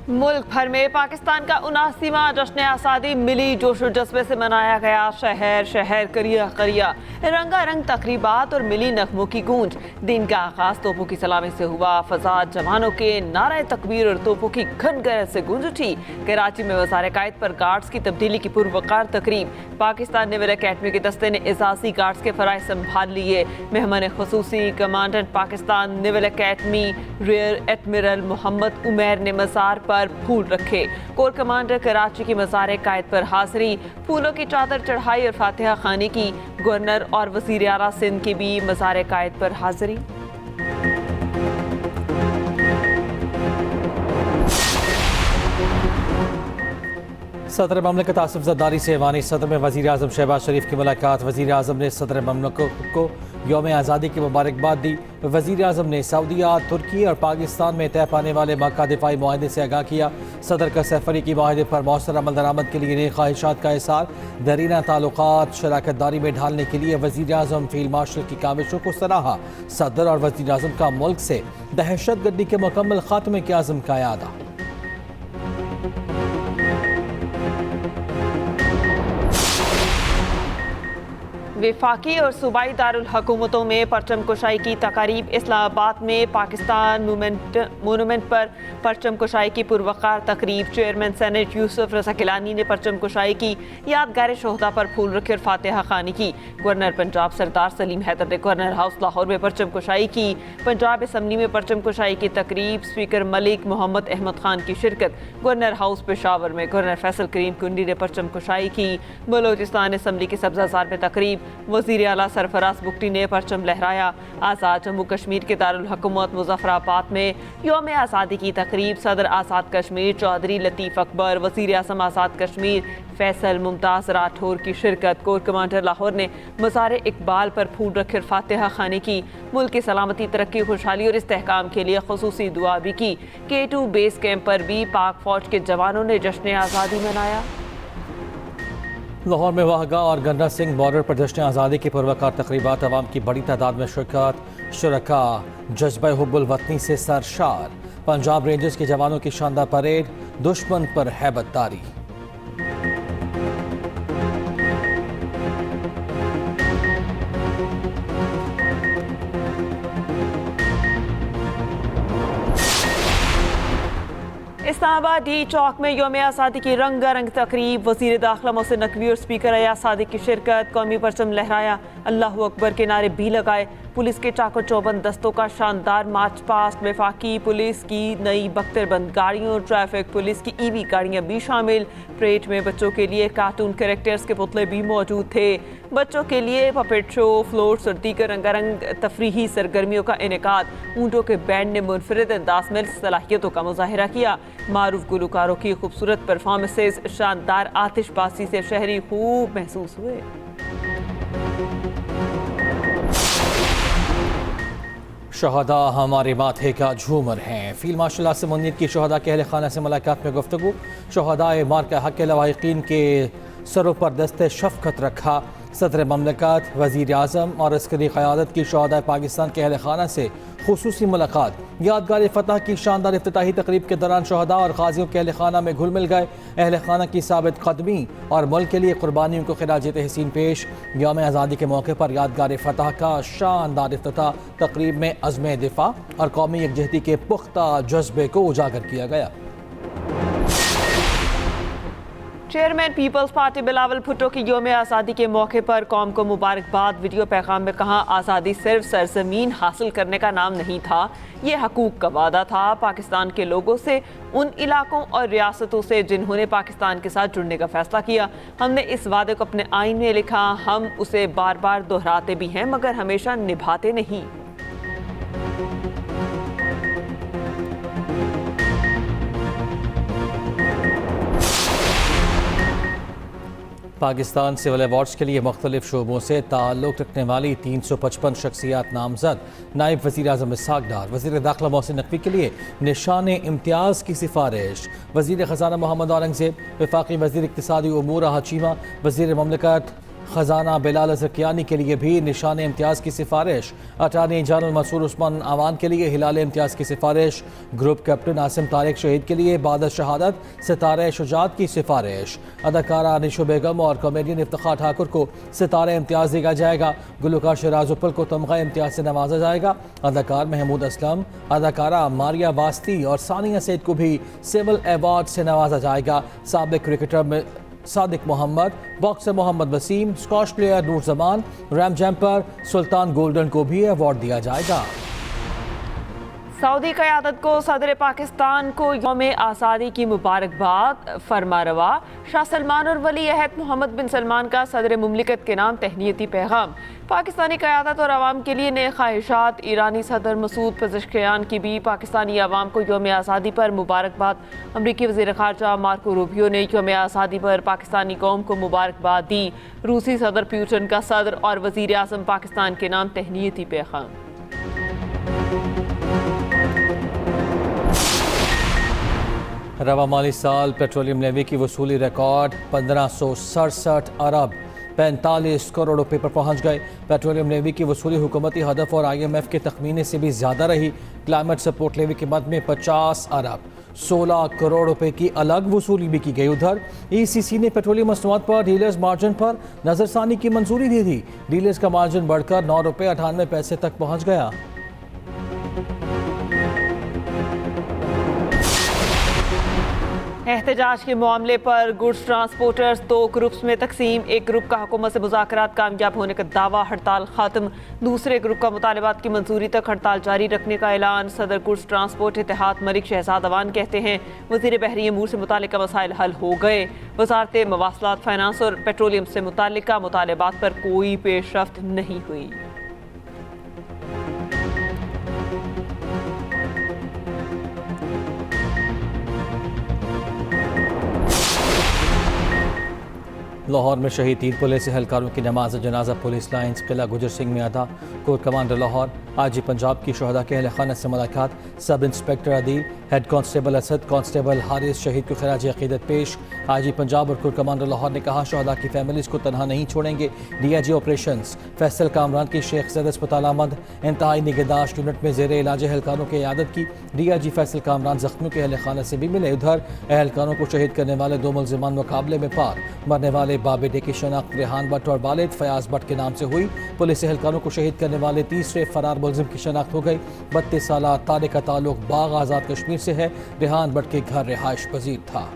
मुल्क भर में पाकिस्तान का 79वां जश्न आज़ादी मिली जोश और जज्बे से मनाया गया। शहर शहर करिया करिया रंगारंग तकरीबात और मिली नगमों की गूंज। दिन का आगाज तोपों की सलामी से हुआ। फजा जवानों के नारे तकबीर और तोपों की घन गरज से गूंज उठी। कराची में वज़ारे कायद पर गार्ड्स की तब्दीली की पुरवकार तकरीब। पाकिस्तान नेवल अकेडमी के दस्ते ने इजाजी गार्ड्स के फराइज संभाल लिए। मेहमान खुसूसी commandant Pakistan naval academy rear admiral Mohammad Umair ने मज़ार पर फूल रखे। कोर कमांडर कराची की मज़ार कायद पर हाजिरी, फूलों की चादर चढ़ाई और फातिहा खानी की। गवर्नर और वज़ीर आला सिंध की भी मज़ार कायद पर हाजिरी। सदर ममलकत आसिफ ज़रदारी से ऐवान सदर में वज़ीर आज़म शहबाज शरीफ की मुलाकात। वज़ीर आज़म ने सदर ममलकत को यौम आज़ादी की मुबारकबाद दी। वज़ीर आज़म ने सऊदीया, तुर्की और पाकिस्तान में तय पाने वाले मक्का दिफाई मुआहदे से आगाह किया। सदर का सफरी की मुआहदे पर मौसर अमल दरामद के लिए नई ख्वाहिशात का इज़हार। दरीना ताल्लुकात शराकत दारी में ढालने के लिए वज़ीर आज़म फील्ड मार्शल की काविशों को सराहा। सदर और वज़ीर आज़म का मुल्क से दहशत गर्दी के मुकम्मल खात्मे के आज़म का यादा। वफाकी और सूबाई दारुल हुकूमतों में परचम कुशाई की तकारीब। इस्लामाबाद में पाकिस्तान मोनूमेंट पर परचम कुशाई की पुरवकार तकरीब। चेयरमैन सेनेट यूसुफ रज़ा गिलानी ने परचम कुशाई की। यादगार शोहदा पर फूल रखे और फातिहा खानी की। गवर्नर पंजाब सरदार सलीम हैदर ने गवर्नर हाउस लाहौर में परचम कुशाई की। पंजाब असम्बली में परचम कुशाई की तकरीब। स्पीकर मलिक मोहम्मद अहमद खान की शिरकत। गवर्नर हाउस पेशावर में गवर्नर फैसल करीम कुंडी ने परचम कुशाई की। बलोचिस्तान असम्बली के सब्जाजार में तकरीब। वज़ीर आला सरफराज बुगटी ने परचम लहराया। आज़ाद जम्मू कश्मीर के दारुल हुकूमत मुज़फ़्फ़राबाद में यौम आज़ादी की तकरीब। सदर आज़ाद कश्मीर चौधरी लतीफ़ अकबर, वज़ीर आज़म आज़ाद कश्मीर फैसल मुमताज़ राठौर की शिरकत। कोर कमांडर लाहौर ने मज़ार इकबाल पर फूल रखे फातिहा खानी की। मुल्क की सलामती, तरक्की, खुशहाली और इस्तेहकाम के लिए खुसूसी दुआ भी की। K2 बेस कैंप पर भी पाक फौज के जवानों ने जश्न आज़ादी मनाया। लाहौर में वाहगा और गन्ना सिंह बॉर्डर पर जश्न आज़ादी की पुरवकार तकरीबात। अवाम की बड़ी तादाद में शिरकत। शुरका जज्बा हुब्बुल वतनी से सरशार। पंजाब रेंजर्स के जवानों की शानदार परेड। दुश्मन पर हैबतदारी। इस्लामाबाद डी चौक में यौम आज़ादी की रंगारंग तकरीब। वज़ीर दाखिला मोहसिन नकवी और स्पीकर अयाज सादिक की शिरकत। कौमी परचम लहराया, अल्लाहू अकबर के नारे भी लगाए। पुलिस के चाको चौबंद दस्तों का शानदार मार्च पास्ट। वफाकी पुलिस की नई बख्तरबंद गाड़ियों, ट्रैफिक पुलिस की ईवी गाड़ियाँ भी शामिल। परेड में बच्चों के लिए कार्टून कैरेक्टर्स के पुतले भी मौजूद थे। बच्चों के लिए पपेट शो, फ्लोट्स और दीगर रंगारंग तफरीही सरगर्मियों का इनेकाद। ऊँटों के बैंड ने मुनफरिद अंदाज में सलाहियतों का मुजाहिरा किया। मारूफ गुलकारों की खूबसूरत परफॉर्मेंसेस, शानदार आतिशबाजी से शहरी खूब महसूस हुए। शहदा हमारे माथे का झूमर हैं। फील्ड मार्शल आसिम मुनीर की शहदा के अहल खाना से मुलाकात में गुफ्तगू। शहदाए मार्का हक लवाहिकीन के सरों पर दस्ते शफ़क़त रखा। सदर ममलकत, वज़ीर आज़म और अस्करी क़यादत की शहदाए पाकिस्तान के अहल खाना से खुसूसी मुलाकात। यादगार फतह की शानदार इफ्तिताही तकरीब के दौरान शहदा और गाज़ियों के अहल खाना में घुल मिल गए। अहल खाना की साबित कदमी और मुल्क के लिए कुर्बानियों को खिराज तहसीन पेश। यौम आज़ादी के मौके पर यादगार फतह का शानदार इफ्तिताह। तकरीब में अज़्म दिफा और कौमी यकजहती के पुख्ता जज्बे को उजागर किया गया। Chairman People's Party Bilawal Bhutto की यौम आज़ादी के मौके पर कौम को मुबारकबाद। वीडियो पैगाम में कहा, आज़ादी सिर्फ सरजमीन हासिल करने का नाम नहीं था, ये हकूक़ का वादा था। पाकिस्तान के लोगों से, उन इलाकों और रियासतों से जिन्होंने पाकिस्तान के साथ जुड़ने का फैसला किया। हमने इस वादे को अपने आइन में लिखा। हम उसे बार बार दोहराते भी हैं मगर हमेशा निभाते नहीं। पाकिस्तान सिविल अवार्ड्स के लिए मुख्तलिफ शोबों से ताल्लुक़ रखने वाली 355 शख्सियात नामजद। नायब वज़ीर आज़म इसहाक़ डार, वज़ीर दाखिला मोहसिन नकवी के लिए निशान इम्तियाज़ की सिफारिश। वज़ीर ख़ज़ाना मोहम्मद औरंगज़ेब, वफाकी वज़ीर इक़्तिसादी उमूर हाचीमा, वज़ीर ममलकत खजाना बिलाल अज़रकियानी के लिए भी निशान इम्तियाज़ की सिफारिश। अटारनी जनरल मसूद उस्मान अवान के लिए हिलाल इम्तियाज़ की सिफारिश। ग्रुप कैप्टन आसिम तारिक शहीद के लिए बाद शहादत सितारे शुजात की सिफारिश। अदाकारा निशो बेगम और कॉमेडियन इफ्तिखार ठाकुर को सितारे इम्तियाज़ दिया जाएगा। गुलकार शराज उपल को तमगा इम्तियाज़ से नवाजा जाएगा। अदाकार महमूद असलम, अदाकारा मारिया वास्ती और सानिया सैद को भी सिविल अवार्ड से नवाजा जाएगा। साबिक क्रिकेटर में Sadiq Mohammad, boxer Mohammad Waseem, squash player Noor Zaman, रैम जंपर सुल्तान गोल्डन को भी अवार्ड दिया जाएगा। सऊदी क़यादत को सदर पाकिस्तान को यौम आज़ादी की मुबारकबाद। फरमारवा शाह सलमान और वली अहद मोहम्मद बिन सलमान का सदर मुमलिकत के नाम तहनीती पैगाम। पाकिस्तानी क़यादत और आवाम के लिए नए ख्वाहिशात। ईरानी सदर मसूद पेज़ेश्कियान की भी पाकिस्तानी आवाम को यौम आज़ादी पर मुबारकबाद। अमरीकी वज़ीर ख़ारजा मार्को रूबियो ने यौम आज़ादी पर पाकिस्तानी कौम को मुबारकबाद दी। रूसी सदर पुतिन का सदर और वज़ीर आज़म पाकिस्तान के नाम तहनीती पैगाम। रवा माली साल पेट्रोलियम लेवी की वसूली रिकॉर्ड 1567 अरब 45 करोड़ रुपए पर पहुंच गए। पेट्रोलियम लेवी की वसूली हुकूमती हदफ और IMF के तखमीने से भी ज़्यादा रही। क्लाइमेट सपोर्ट लेवी के मद में 50 अरब 16 करोड़ रुपए की अलग वसूली भी की गई। उधर ECC ने पेट्रोलियम मसनूआत पर डीलर्स मार्जिन पर नज़रसानी की मंजूरी दी थी। डीलर्स का मार्जिन बढ़कर 9 रुपये 98 पैसे तक पहुँच गया। एहतजाज के मामले पर गुड्स ट्रांसपोर्टर्स 2 ग्रुप्स में तकसीम। एक ग्रुप का हुकूमत से मुज़ाकरात कामयाब होने का दावा, हड़ताल खत्म। दूसरे ग्रुप का मुतालिबात की मंजूरी तक हड़ताल जारी रखने का ऐलान। सदर गुड्स ट्रांसपोर्ट इत्तेहाद मलिक शहजाद अवान कहते हैं वज़ीर बहरी अमूर से मुतालिका मसाइल हल हो गए। वज़ारत मवासलात, फाइनेंस और पेट्रोलियम से मुतालिका मुतालिबात पर कोई पेशरफ्त नहीं हुई। लाहौर में शहीद 3 पुलिस एहलकारों की नमाज जनाजा पुलिस लाइन्स किला गुजर सिंह में अदा। कोर कमांडर लाहौर आजी पंजाब की शहदा के अहल खाना से मुलाकात। Sub inspector Adeel, head constable Asad, constable Haris शहीद को खराज अकीदत पेश। आजी पंजाब और कोर कमांडर लाहौर ने कहा शहदा की फैमिलीज़ को तनहा नहीं छोड़ेंगे। DIG ऑपरेशंस फैसल कामरान की शेख ज़ैद अस्पताल आमद। इंतहाई निगहदाश्त यूनिट में ज़ेर इलाज एहलकारों की इयादत की। DIG फैसल कामरान जख्मियों के अहल खाना से भी मिले। उधर एहलकारों को शहीद करने वाले 2 मुल्ज़िमान मुकाबले में पार। मरने वाले बाबेडे की शनाख्त रेहान भट्ट और वालिद फयाज भट्ट के नाम से हुई। पुलिस एहलकारों को शहीद करने वाले तीसरे फरार मुल्जिम की शनाख्त हो गई। 32 साला तारिक का ताल्लुक बाग आज़ाद कश्मीर से है। रेहान भट्ट के घर रिहाइश पजीर था।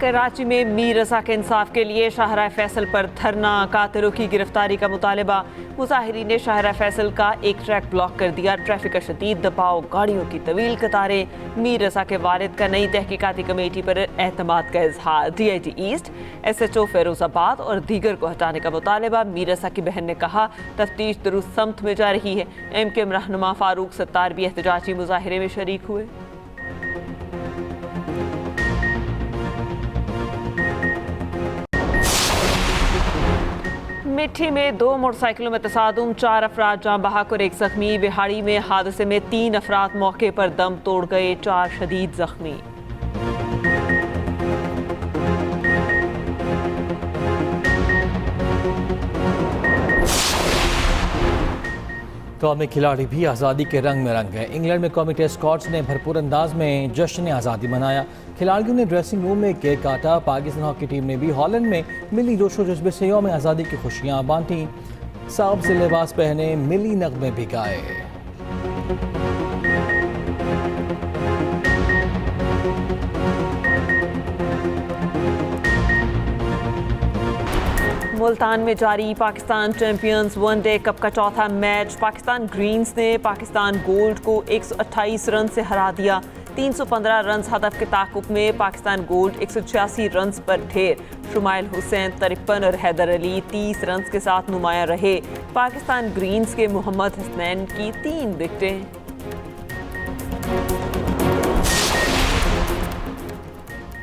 कराची में मीर रज़ा के इंसाफ के लिए शाहराह फैसल पर धरना। कातिलों की गिरफ्तारी का मुतालिबा। मुजाहिरीन ने शाहराह फैसल का एक ट्रैक ब्लॉक कर दिया। ट्रैफिक का शदीद दबाव, गाड़ियों की तवील कतारें। मीर रज़ा के वालिद का नई तहकीकाती कमेटी पर एतमाद का इजहार। DIG ईस्ट, SHO फेरोजाबाद और दीगर को हटाने का मुतालिबा। मीर रज़ा की बहन ने कहा तफ्तीश दुरुस्त समत में जा रही है। MKM रहनुमा फारूक सत्तार भी एहतजाजी मुजाहिरे में शरीक हुए। मिठी में 2 मोटरसाइकिलों में तसादुम, 4 अफराद जाँ बहक और 1 जख्मी। बिहाड़ी में हादसे में 3 अफराद मौके पर दम तोड़ गए, 4 शदीद जख्मी। कौमी खिलाड़ी भी आज़ादी के रंग में रंग गए। इंग्लैंड में कौमी टेस्ट स्क्वाड्स ने भरपूर अंदाज में जश्न आज़ादी मनाया। खिलाड़ियों ने ड्रेसिंग रूम में केक काटा। पाकिस्तान हॉकी टीम ने भी हॉलैंड में मिली जोशो जज्बे से यौम आज़ादी की खुशियाँ बांटी। साब से लिबास पहने मिली नगमे भी गाए। मुल्तान में जारी पाकिस्तान चैंपियंस वनडे कप का चौथा मैच। पाकिस्तान ग्रीन्स ने पाकिस्तान गोल्ड को 128 रन से हरा दिया। 315 रन हदफ के ताकुब में पाकिस्तान गोल्ड 186 रन पर ढेर। शुमाइल हुसैन 53 और हैदर अली 30 रन के साथ नुमाया रहे। पाकिस्तान ग्रीन्स के मोहम्मद हसनैन की 3 विकेटें।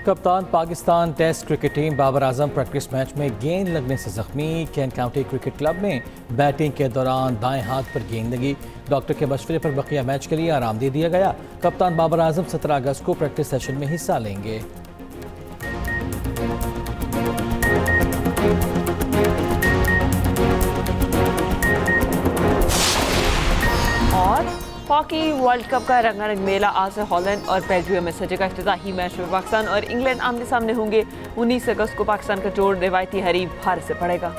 कप्तान Pakistan test cricket team Babar Azam practice match में गेंद लगने से जख्मी। कैंट काउंटी क्रिकेट क्लब में बैटिंग के दौरान दाएं हाथ पर गेंद लगी। डॉक्टर के मशवरे पर बकिया मैच के लिए आराम दे दिया गया। कप्तान बाबर आजम 17 अगस्त को प्रैक्टिस सेशन में हिस्सा लेंगे। और हॉकी वर्ल्ड कप का रंगारंग मेला आज से हॉलैंड और बेल्जियम में सजेगा। इफ्तिताही मैच में पाकिस्तान और इंग्लैंड आमने सामने होंगे। 19 अगस्त को पाकिस्तान का जोड़ रिवायती हरीफ भारत से पड़ेगा।